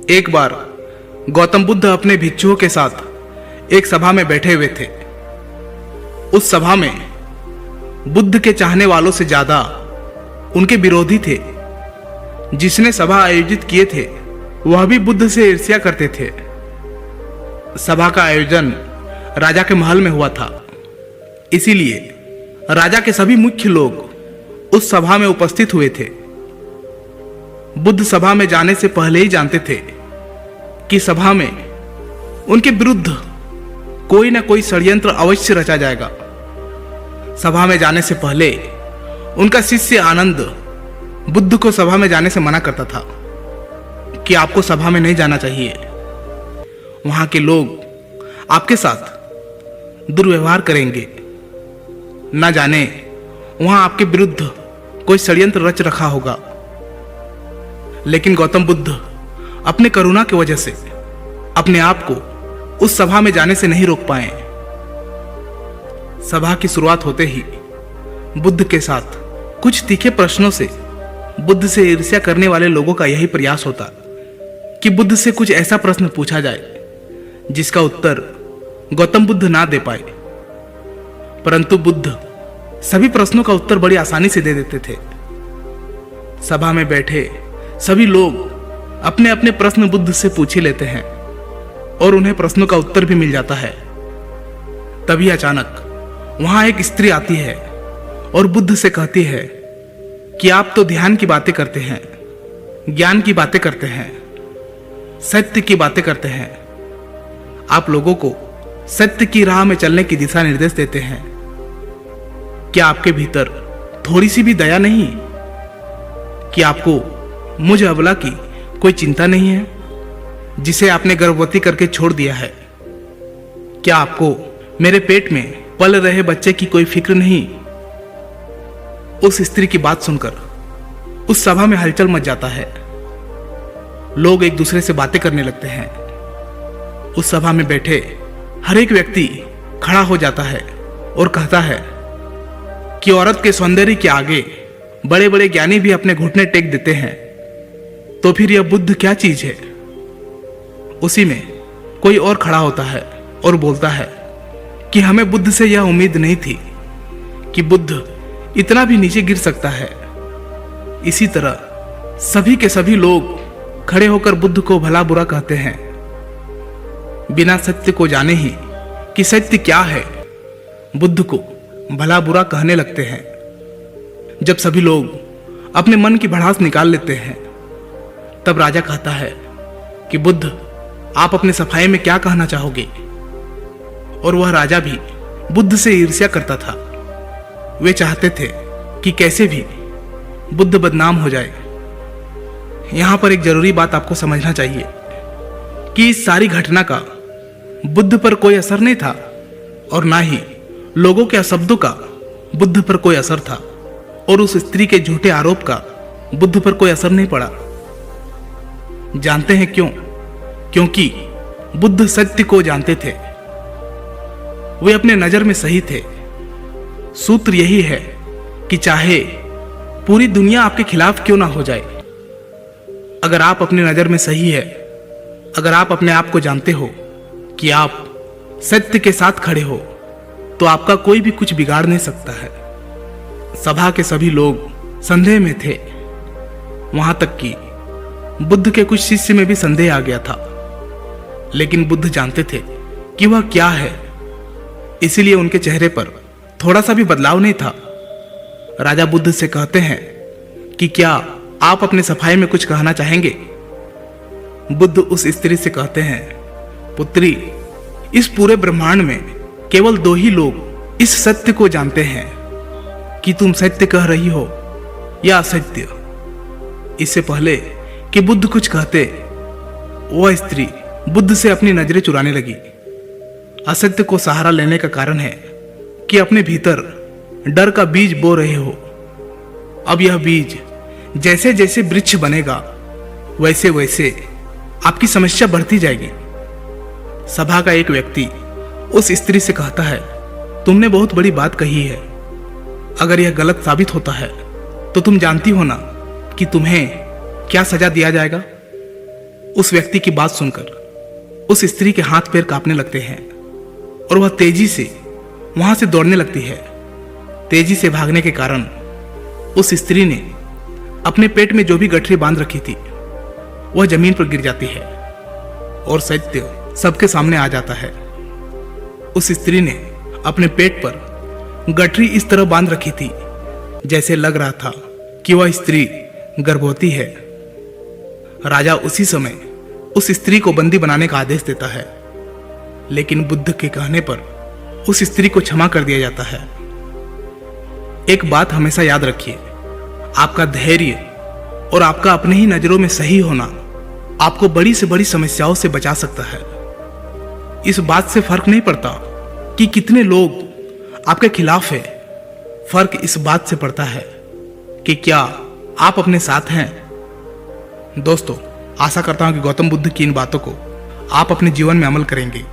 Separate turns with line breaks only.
एक बार गौतम बुद्ध अपने भिक्षुओं के साथ एक सभा में बैठे हुए थे। उस सभा में बुद्ध के चाहने वालों से ज्यादा उनके विरोधी थे। जिसने सभा आयोजित किए थे वह भी बुद्ध से ईर्ष्या करते थे। सभा का आयोजन राजा के महल में हुआ था, इसीलिए राजा के सभी मुख्य लोग उस सभा में उपस्थित हुए थे। बुद्ध सभा में जाने से पहले ही जानते थे कि सभा में उनके विरुद्ध कोई ना कोई षड्यंत्र अवश्य रचा जाएगा। सभा में जाने से पहले उनका शिष्य आनंद बुद्ध को सभा में जाने से मना करता था कि आपको सभा में नहीं जाना चाहिए, वहां के लोग आपके साथ दुर्व्यवहार करेंगे, ना जाने वहां आपके विरुद्ध कोई षड्यंत्र रच रखा होगा। लेकिन गौतम बुद्ध अपने करुणा की वजह से अपने आप को उस सभा में जाने से नहीं रोक पाए। सभा की शुरुआत होते ही बुद्ध के साथ कुछ तीखे प्रश्नों से बुद्ध से ईर्ष्या करने वाले लोगों का यही प्रयास होता कि बुद्ध से कुछ ऐसा प्रश्न पूछा जाए जिसका उत्तर गौतम बुद्ध ना दे पाए। परंतु बुद्ध सभी प्रश्नों का उत्तर बड़ी आसानी से दे देते थे। सभा में बैठे सभी लोग अपने अपने प्रश्न बुद्ध से पूछ ही लेते हैं और उन्हें प्रश्नों का उत्तर भी मिल जाता है। तभी अचानक वहां एक स्त्री आती है और बुद्ध से कहती है कि आप तो ध्यान की बातें करते हैं, ज्ञान की बातें करते हैं, सत्य की बातें करते हैं, आप लोगों को सत्य की राह में चलने की दिशा निर्देश देते हैं। क्या आपके भीतर थोड़ी सी भी दया नहीं कि आपको मुझ अबला की कोई चिंता नहीं है जिसे आपने गर्भवती करके छोड़ दिया है? क्या आपको मेरे पेट में पल रहे बच्चे की कोई फिक्र नहीं? उस स्त्री की बात सुनकर उस सभा में हलचल मच जाता है। लोग एक दूसरे से बातें करने लगते हैं। उस सभा में बैठे हर एक व्यक्ति खड़ा हो जाता है और कहता है कि औरत के सौंदर्य के आगे बड़े बड़े ज्ञानी भी अपने घुटने टेक देते हैं, तो फिर यह बुद्ध क्या चीज है? उसी में कोई और खड़ा होता है और बोलता है कि हमें बुद्ध से यह उम्मीद नहीं थी कि बुद्ध इतना भी नीचे गिर सकता है। इसी तरह सभी के सभी लोग खड़े होकर बुद्ध को भला बुरा कहते हैं, बिना सत्य को जाने ही कि सत्य क्या है बुद्ध को भला बुरा कहने लगते हैं। जब सभी लोग अपने मन की भड़ास निकाल लेते हैं तब राजा कहता है कि बुद्ध आप अपने सफाई में क्या कहना चाहोगे? और वह राजा भी बुद्ध से ईर्ष्या करता था। वे चाहते थे कि कैसे भी बुद्ध बदनाम हो जाए। यहां पर एक जरूरी बात आपको समझना चाहिए कि इस सारी घटना का बुद्ध पर कोई असर नहीं था और ना ही लोगों के अशब्दों का बुद्ध पर कोई असर था, और उस स्त्री के झूठे आरोप का बुद्ध पर कोई असर नहीं पड़ा। जानते हैं क्यों? क्योंकि बुद्ध सत्य को जानते थे। वे अपने नजर में सही थे। सूत्र यही है कि चाहे पूरी दुनिया आपके खिलाफ क्यों ना हो जाए, अगर आप अपनी नजर में सही है, अगर आप अपने आप को जानते हो कि आप सत्य के साथ खड़े हो, तो आपका कोई भी कुछ बिगाड़ नहीं सकता है। सभा के सभी लोग संदेह में थे। वहां तक कि बुद्ध के कुछ शिष्य में भी संदेह आ गया था। लेकिन बुद्ध जानते थे कि वह क्या है, इसीलिए उनके चेहरे पर थोड़ा सा भी बदलाव नहीं था। राजा बुद्ध से कहते हैं कि क्या आप अपने सफाई में कुछ कहना चाहेंगे? बुद्ध उस स्त्री से कहते हैं, पुत्री, इस पूरे ब्रह्मांड में केवल दो ही लोग इस सत्य को जानते हैं कि तुम सत्य कह रही हो या असत्य। इससे पहले कि बुद्ध कुछ कहते, वह स्त्री बुद्ध से अपनी नजरें चुराने लगी। असत्य को सहारा लेने का कारण है कि अपने भीतर डर का बीज बो रहे हो। अब यह बीज जैसे जैसे वृक्ष बनेगा वैसे वैसे आपकी समस्या बढ़ती जाएगी। सभा का एक व्यक्ति उस स्त्री से कहता है, तुमने बहुत बड़ी बात कही है। अगर यह गलत साबित होता है तो तुम जानती हो ना कि तुम्हें क्या सजा दिया जाएगा। उस व्यक्ति की बात सुनकर उस स्त्री के हाथ पैर कांपने लगते हैं और वह तेजी से वहां से दौड़ने लगती है। तेजी से भागने के कारण उस स्त्री ने अपने पेट में जो भी गठरी बांध रखी थी वह जमीन पर गिर जाती है और सत्य सबके सामने आ जाता है। उस स्त्री ने अपने पेट पर गठरी इस तरह बांध रखी थी जैसे लग रहा था कि वह स्त्री गर्भवती है। राजा उसी समय उस स्त्री को बंदी बनाने का आदेश देता है, लेकिन बुद्ध के कहने पर उस स्त्री को क्षमा कर दिया जाता है। एक बात हमेशा याद रखिए, आपका धैर्य और आपका अपने ही नजरों में सही होना आपको बड़ी से बड़ी समस्याओं से बचा सकता है। इस बात से फर्क नहीं पड़ता कि कितने लोग आपके खिलाफ है, फर्क इस बात से पड़ता है कि क्या आप अपने साथ हैं। दोस्तों, आशा करता हूं कि गौतम बुद्ध की इन बातों को आप अपने जीवन में अमल करेंगे